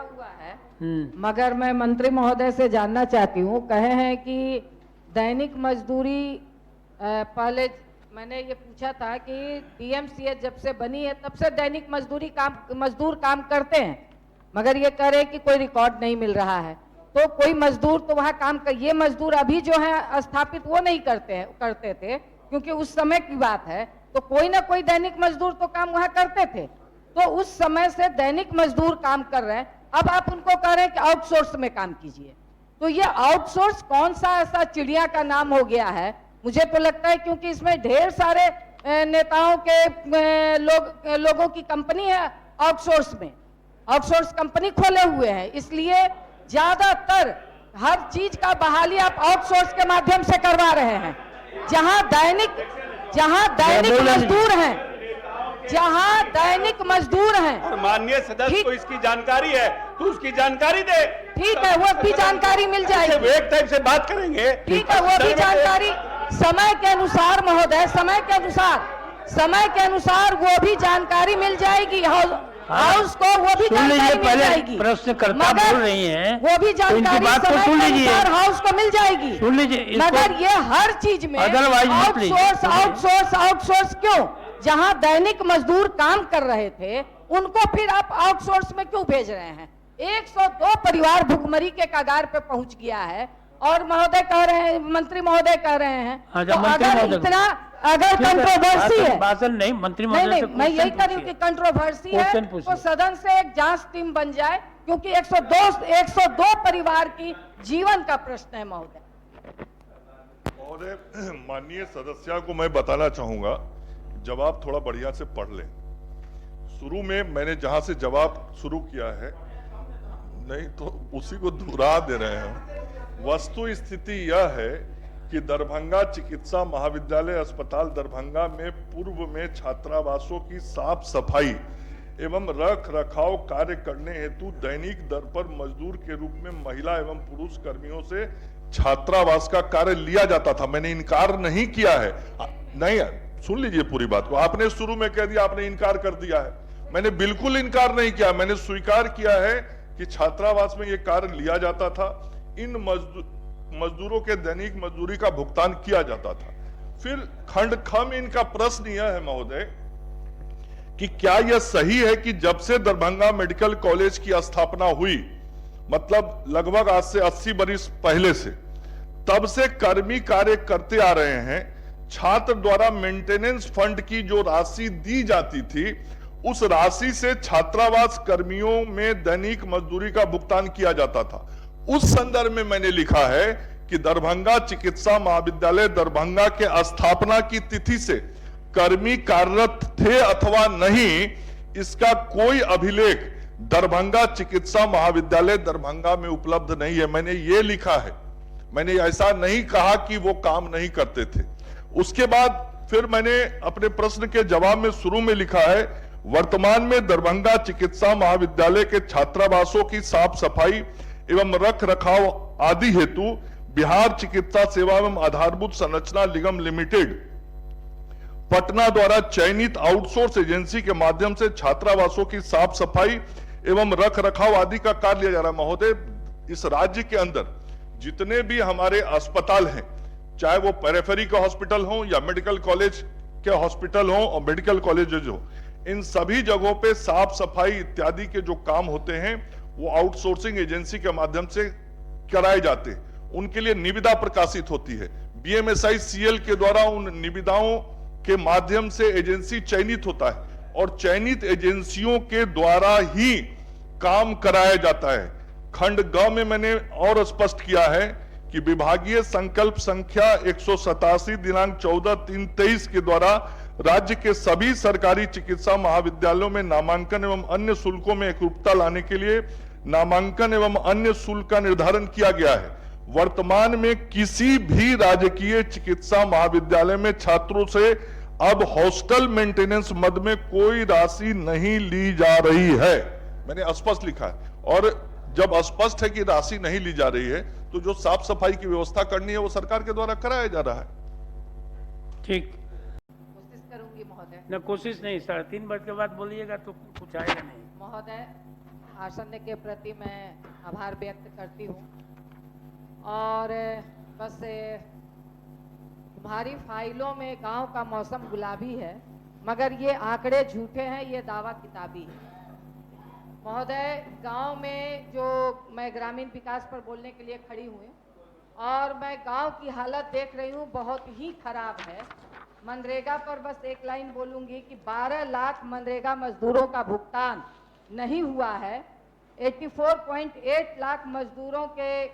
हुआ है। मगर मैं मंत्री महोदय से जानना चाहती हूँ, कहे हैं कि दैनिक मजदूरी पहले मैंने ये पूछा था कि डीएमसीएच जब से बनी है तब से दैनिक मजदूर काम करते हैं, मगर ये कह रहे हैं कि कोई रिकॉर्ड नहीं मिल रहा है। तो कोई मजदूर तो वहाँ काम कर, ये मजदूर अभी जो है स्थापित वो नहीं करते थे, क्योंकि उस समय की बात है। तो कोई ना कोई दैनिक मजदूर तो काम वहाँ करते थे, तो उस समय से दैनिक मजदूर काम कर रहे हैं। अब आप उनको कह रहे हैं कि आउटसोर्स में काम कीजिए, तो ये आउटसोर्स कौन सा ऐसा चिड़िया का नाम हो गया है? मुझे तो लगता है क्योंकि इसमें ढेर सारे नेताओं के लोगों की कंपनी है आउटसोर्स में, आउटसोर्स कंपनी खोले हुए हैं, इसलिए ज्यादातर हर चीज का बहाली आप आउटसोर्स के माध्यम से करवा रहे हैं। जहां दैनिक मजदूर हैं, जहां दैनिक मजदूर हैं। और माननीय सदस्य को इसकी जानकारी है तो उसकी जानकारी दे। ठीक है, वो भी जानकारी मिल जाएगी, एक टाइप से बात करेंगे। ठीक है, वो भी जानकारी समय के अनुसार महोदय, समय के अनुसार वो भी जानकारी मिल जाएगी। हाउस को वो भी जानकारी मिल जाएगी। प्रश्नकर्ता बोल रही हैं, वो भी जानकारी समय के अनुसार हाउस को मिल जाएगी। सुन लीजिए, मगर ये हर चीज में आउटसोर्स क्यों? जहां दैनिक मजदूर काम कर रहे थे उनको फिर आप आउटसोर्स में क्यों भेज रहे हैं? 102 परिवार भुखमरी के कगार पे पहुंच गया है और महोदय कह रहे हैं, मंत्री महोदय कह रहे हैं, तो अगर कंट्रोवर्सी है, नहीं मंत्री महोदय से मैं यही कह रही हूँ कि कंट्रोवर्सी है तो सदन से एक जांच टीम बन जाए, क्योंकि 102 परिवार की जीवन का प्रश्न है। महोदय माननीय सदस्य को मैं बताना चाहूंगा, जवाब थोड़ा बढ़िया से पढ़ लें। शुरू में मैंने जहां से जवाब शुरू किया है, नहीं तो उसी को दोहरा दे रहे हैं। वस्तु स्थिति यह है कि दरभंगा चिकित्सा महाविद्यालय अस्पताल दरभंगा में पूर्व में छात्रावासों की साफ सफाई एवं रख रखाव कार्य करने हेतु दैनिक दर पर मजदूर के रूप में महिला एवं पुरुष कर्मियों से छात्रावास का कार्य लिया जाता था। मैंने इनकार नहीं किया है, नहीं, सुन लीजिए पूरी बात को। आपने शुरू में कह दिया, आपने इनकार कर दिया है। मैंने बिल्कुल इनकार नहीं किया, मैंने स्वीकार किया है कि छात्रावास में यह कार्य लिया जाता था, इन मजदूरों के दैनिक मजदूरी का भुगतान किया जाता था। फिर खंड ख में इनका प्रश्न यह है महोदय कि क्या यह सही है कि जब से दरभंगा मेडिकल कॉलेज की स्थापना हुई, मतलब लगभग आज से 80 वर्ष पहले से, तब से कर्मी कार्य करते आ रहे हैं, छात्र द्वारा मेंटेनेंस फंड की जो राशि दी जाती थी उस राशि से छात्रावास कर्मियों में दैनिक मजदूरी का भुगतान किया जाता था। उस संदर्भ में मैंने लिखा है कि दरभंगा चिकित्सा महाविद्यालय दरभंगा के स्थापना की तिथि से कर्मी कार्यरत थे अथवा नहीं, इसका कोई अभिलेख दरभंगा चिकित्सा महाविद्यालय दरभंगा में उपलब्ध नहीं है। मैंने ये लिखा है, मैंने ऐसा नहीं कहा कि वो काम नहीं करते थे। उसके बाद फिर मैंने अपने प्रश्न के जवाब में शुरू में लिखा है, वर्तमान में दरभंगा चिकित्सा महाविद्यालय के छात्रावासों की साफ सफाई एवं रख रखाव आदि हेतु बिहार चिकित्सा सेवा एवं आधारभूत संरचना निगम लिमिटेड पटना द्वारा चयनित आउटसोर्स एजेंसी के माध्यम से छात्रावासों की साफ सफाई एवं रख रखाव आदि का कार्य लिया जा रहा है। महोदय, इस राज्य के अंदर जितने भी हमारे अस्पताल हैं, चाहे वो पेरिफेरी के हॉस्पिटल हो या मेडिकल कॉलेज के हॉस्पिटल हो और मेडिकल कॉलेजेज हो, इन सभी जगहों पे साफ सफाई इत्यादि के जो काम होते हैं वो आउटसोर्सिंग एजेंसी के माध्यम से कराए जाते हैं। उनके लिए निविदा प्रकाशित होती है, बीएमएसआई सीएल के द्वारा उन निविदाओं के माध्यम से एजेंसी चयनित होता है और चयनित एजेंसियों के द्वारा ही काम कराया जाता है। खंड ग में मैंने और स्पष्ट किया है कि विभागीय संकल्प संख्या 187 दिनांक 14/3/23 के द्वारा राज्य के सभी सरकारी चिकित्सा महाविद्यालयों में नामांकन एवं अन्य शुल्कों में एकरूपता लाने के लिए नामांकन एवं अन्य शुल्क का निर्धारण किया गया है। वर्तमान में किसी भी राजकीय चिकित्सा महाविद्यालय में छात्रों से अब हॉस्टल मेंटेनेंस मद में कोई राशि नहीं ली जा रही है। मैंने स्पष्ट लिखा है, और जब स्पष्ट है कि राशि नहीं ली जा रही है तो जो साफ सफाई की व्यवस्था करनी है वो सरकार के द्वारा कराया जा रहा है। ठीक, कोशिश करूंगी महोदय। न कोशिश नहीं, 3:30 बजे के बाद बोलिएगा तो कुछ आएगा नहीं महोदय आसन के प्रति मैं आभार व्यक्त करती हूँ। और बस तुम्हारी फाइलों में गांव का मौसम गुलाबी है, मगर ये आंकड़े झूठे हैं, ये दावा किताबी है। महोदय, गांव में जो मैं ग्रामीण विकास पर बोलने के लिए खड़ी हुई और मैं गांव की हालत देख रही हूँ, बहुत ही खराब है। मनरेगा पर बस एक लाइन बोलूँगी कि 12 लाख मनरेगा मजदूरों का भुगतान नहीं हुआ है। 84.8 लाख मजदूरों के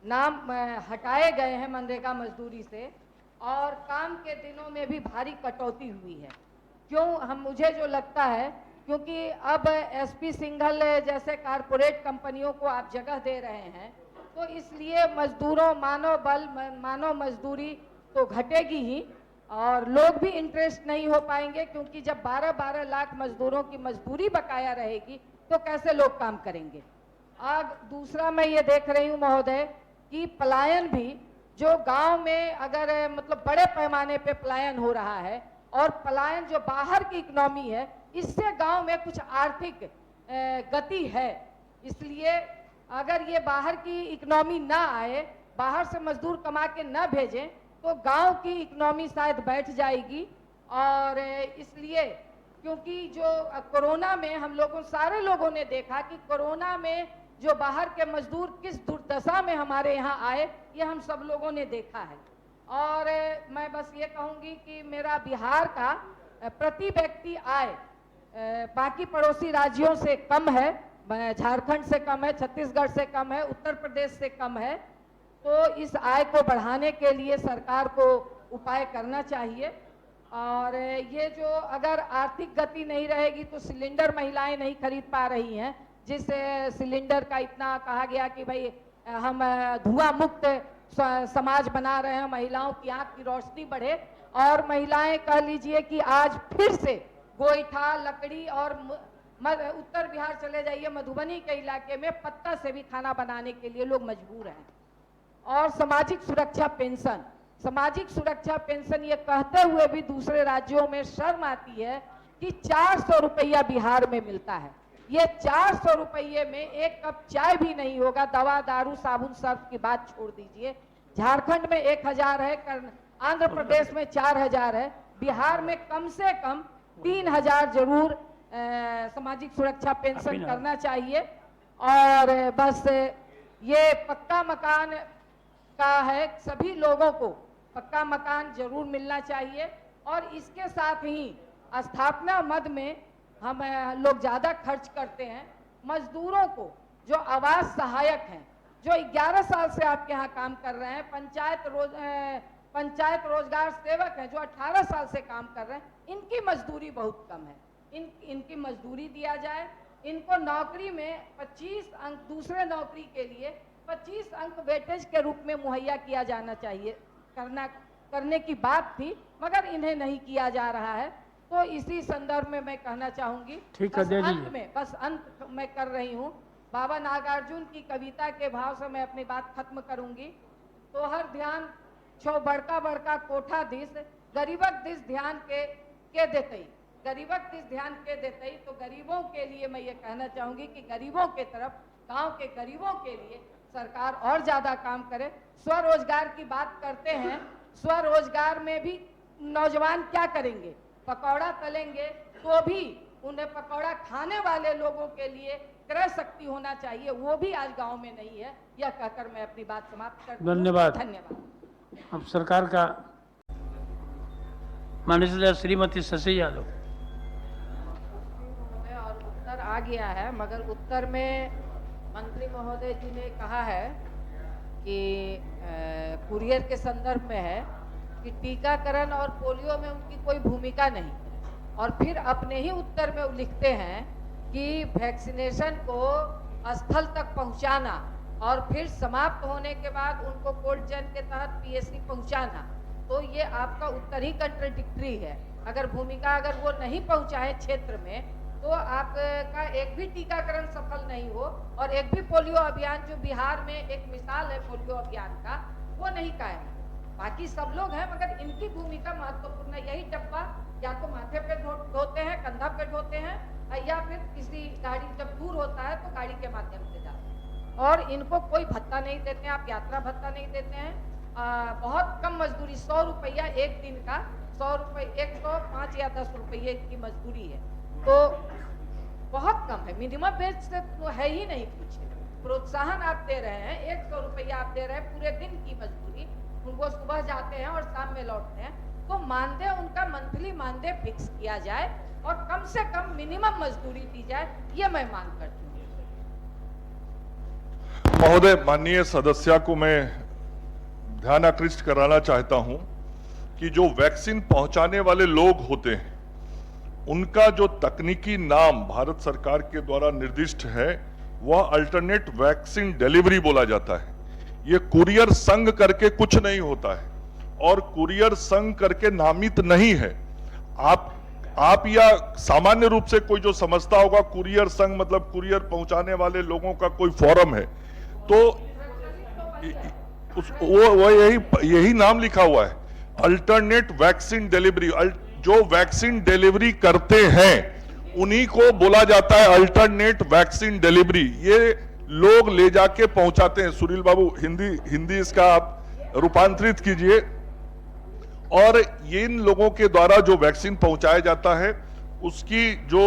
नाम हटाए गए हैं मनरेगा मजदूरी से, और काम के दिनों में भी भारी कटौती हुई है। क्यों? मुझे जो लगता है, क्योंकि अब एसपी सिंघल जैसे कारपोरेट कंपनियों को आप जगह दे रहे हैं, तो इसलिए मजदूरों, मानव मजदूरी तो घटेगी ही, और लोग भी इंटरेस्ट नहीं हो पाएंगे, क्योंकि जब 12-12 लाख मजदूरों की मजदूरी बकाया रहेगी तो कैसे लोग काम करेंगे। अब दूसरा मैं ये देख रही हूँ महोदय कि पलायन भी, जो गांव में अगर मतलब बड़े पैमाने पे पलायन हो रहा है, और पलायन जो बाहर की इकोनॉमी है, इससे गांव में कुछ आर्थिक गति है। इसलिए अगर ये बाहर की इकोनॉमी ना आए, बाहर से मजदूर कमा के ना भेजें, तो गांव की इकोनॉमी शायद बैठ जाएगी। और इसलिए क्योंकि जो कोरोना में हम लोगों, सारे लोगों ने देखा कि कोरोना में जो बाहर के मजदूर किस दुर्दशा में हमारे यहाँ आए, ये हम सब लोगों ने देखा है। और मैं बस ये कहूँगी कि मेरा बिहार का प्रति व्यक्ति आय बाकी पड़ोसी राज्यों से कम है, झारखंड से कम है, छत्तीसगढ़ से कम है, उत्तर प्रदेश से कम है। तो इस आय को बढ़ाने के लिए सरकार को उपाय करना चाहिए। और ये जो अगर आर्थिक गति नहीं रहेगी तो सिलेंडर महिलाएं नहीं खरीद पा रही हैं, जिस सिलेंडर का इतना कहा गया कि भाई हम धुआं मुक्त समाज बना रहे हैं, महिलाओं की आंख की रोशनी बढ़े, और महिलाएं कह लीजिए कि आज फिर से गोईठा, लकड़ी, और उत्तर बिहार चले जाइए, मधुबनी के इलाके में पत्ता से भी खाना बनाने के लिए लोग मजबूर हैं। और सामाजिक सुरक्षा पेंशन, सामाजिक सुरक्षा पेंशन ये कहते हुए भी दूसरे राज्यों में शर्म आती है कि 400 रुपया बिहार में मिलता है। ये 400 रुपये में एक कप चाय भी नहीं होगा। दवा, दारू, साबुन, सर्फ की बात छोड़ दीजिए। झारखंड में 1000 है, आंध्र प्रदेश में 4000 है, बिहार में कम से कम 3000 जरूर सामाजिक सुरक्षा पेंशन करना चाहिए। और बस ये पक्का मकान का है, सभी लोगों को पक्का मकान जरूर मिलना चाहिए। और इसके साथ ही स्थापना मद में हम लोग ज़्यादा खर्च करते हैं। मजदूरों को जो आवास सहायक हैं, जो 11 साल से आपके यहाँ काम कर रहे हैं, पंचायत रोजगार सेवक हैं जो 18 साल से काम कर रहे हैं, इनकी मजदूरी बहुत कम है। इनकी मजदूरी दिया जाए। इनको नौकरी में 25 अंक, दूसरे नौकरी के लिए 25 अंक वेटेज के रूप में मुहैया किया जाना चाहिए, करने की बात थी, मगर इन्हें नहीं किया जा रहा है। तो इसी संदर्भ में मैं कहना चाहूंगी, बस अंत में कर रही हूँ। बाबा नागार्जुन की कविता के भाव से मैं अपनी बात खत्म करूंगी। तो हर ध्यान छो बड़का बड़का कोठा दिस, गरीबक दिस ध्यान के देतई, गरीबक दिस ध्यान के देतई। तो गरीबों के लिए मैं ये कहना चाहूंगी कि गरीबों के तरफ, गांव के गरीबों के लिए सरकार और ज्यादा काम करे। स्वरोजगार की बात करते हैं, स्वरोजगार में भी नौजवान क्या करेंगे? पकौड़ा तलेंगे, तो भी उन्हें पकौड़ा खाने वाले लोगों के लिए क्रय शक्ति होना चाहिए, वो भी आज गांव में नहीं है। यह कहकर मैं अपनी बात समाप्त करती हूं। धन्यवाद। धन्यवाद। अब सरकार का माननीय श्रीमती शशि यादव। और उत्तर आ गया है, मगर उत्तर में मंत्री महोदय जी ने कहा है कि कुरियर के संदर्भ में है कि टीकाकरण और पोलियो में उनकी कोई भूमिका नहीं। और फिर अपने ही उत्तर में वो लिखते हैं कि वैक्सीनेशन को स्थल तक पहुंचाना और फिर समाप्त होने के बाद उनको कोल्ड चेन के तहत पीएससी पहुंचाना। तो ये आपका उत्तर ही कंट्राडिक्टरी है। अगर भूमिका अगर वो नहीं पहुंचाए क्षेत्र में, तो आपका एक भी टीकाकरण सफल नहीं हो, और एक भी पोलियो अभियान, जो बिहार में एक मिसाल है पोलियो अभियान का, वो नहीं कायम। बाकी सब लोग हैं, मगर इनकी भूमिका महत्वपूर्ण है। यही डब्बा या तो माथे पे ढोते हैं, कंधा पे ढोते हैं, या फिर किसी गाड़ी जब दूर होता है तो गाड़ी के माध्यम से जाते हैं और इनको कोई भत्ता नहीं देते हैं, आप यात्रा भत्ता नहीं देते हैं। बहुत कम मजदूरी, 100 रुपया एक दिन का, 100 रुपये, 105 या 10 रुपये की मजदूरी है, तो बहुत कम है। मिनिमम वेज से तो है ही नहीं कुछ। प्रोत्साहन आप दे रहे हैं, 100 रुपया आप दे रहे हैं पूरे दिन की मजदूरी, उनको सुबह जाते हैं और शाम में लौटते हैं, तो मानदेय उनका मंथली मानदेय फिक्स किया जाए और कम से कम मिनिमम मजदूरी दी जाए, ये मैं मांग करती हूँ। महोदय, माननीय सदस्य को मैं ध्यान आकृष्ट कराना चाहता हूं कि जो वैक्सीन पहुंचाने वाले लोग होते हैं उनका जो तकनीकी नाम भारत सरकार के द्वारा निर्दिष्ट है वह अल्टरनेट वैक्सीन डिलीवरी बोला जाता है। यह कुरियर संघ करके कुछ नहीं होता है और कुरियर संघ करके नामित नहीं है। आप या सामान्य रूप से कोई जो समझता होगा कुरियर संघ मतलब कुरियर पहुंचाने वाले लोगों का कोई फोरम है, तो वो यही नाम लिखा हुआ है, अल्टरनेट वैक्सीन डिलीवरी। जो वैक्सीन डिलीवरी करते हैं उन्हीं को बोला जाता है अल्टरनेट वैक्सीन डिलीवरी। ये लोग ले जाके पहुंचाते हैं। सुनील बाबू, हिंदी इसका आप रूपांतरित कीजिए। और इन लोगों के द्वारा जो वैक्सीन पहुंचाया जाता है उसकी जो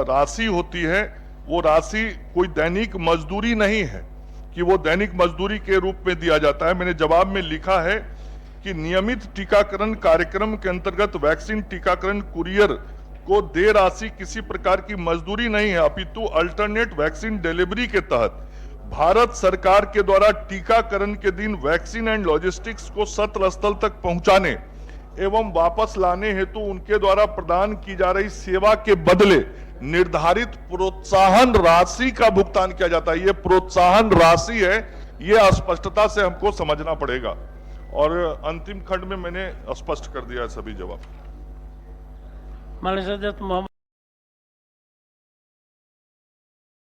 राशि होती है वो राशि कोई दैनिक मजदूरी नहीं है कि वो दैनिक मजदूरी के रूप में दिया जाता है। मैंने जवाब में लिखा है कि नियमित टीकाकरण कार्यक्रम के अंतर्गत वैक्सीन टीकाकरण कुरियर को दे राशि किसी प्रकार की मजदूरी नहीं है, अपितु अल्टरनेट वैक्सीन डिलीवरी के तहत भारत सरकार के द्वारा टीकाकरण के दिन वैक्सीन एंड लॉजिस्टिक्स को सत्र स्थल तक पहुंचाने एवं वापस लाने हेतु उनके द्वारा प्रदान की जा रही सेवा के बदले निर्धारित प्रोत्साहन राशि का भुगतान किया जाता है। यह प्रोत्साहन राशि है, यह स्पष्टता से हमको समझना पड़ेगा। और अंतिम खंड में मैंने स्पष्ट कर दिया है सभी जवाब। माननीय सदस्य मोहम्मद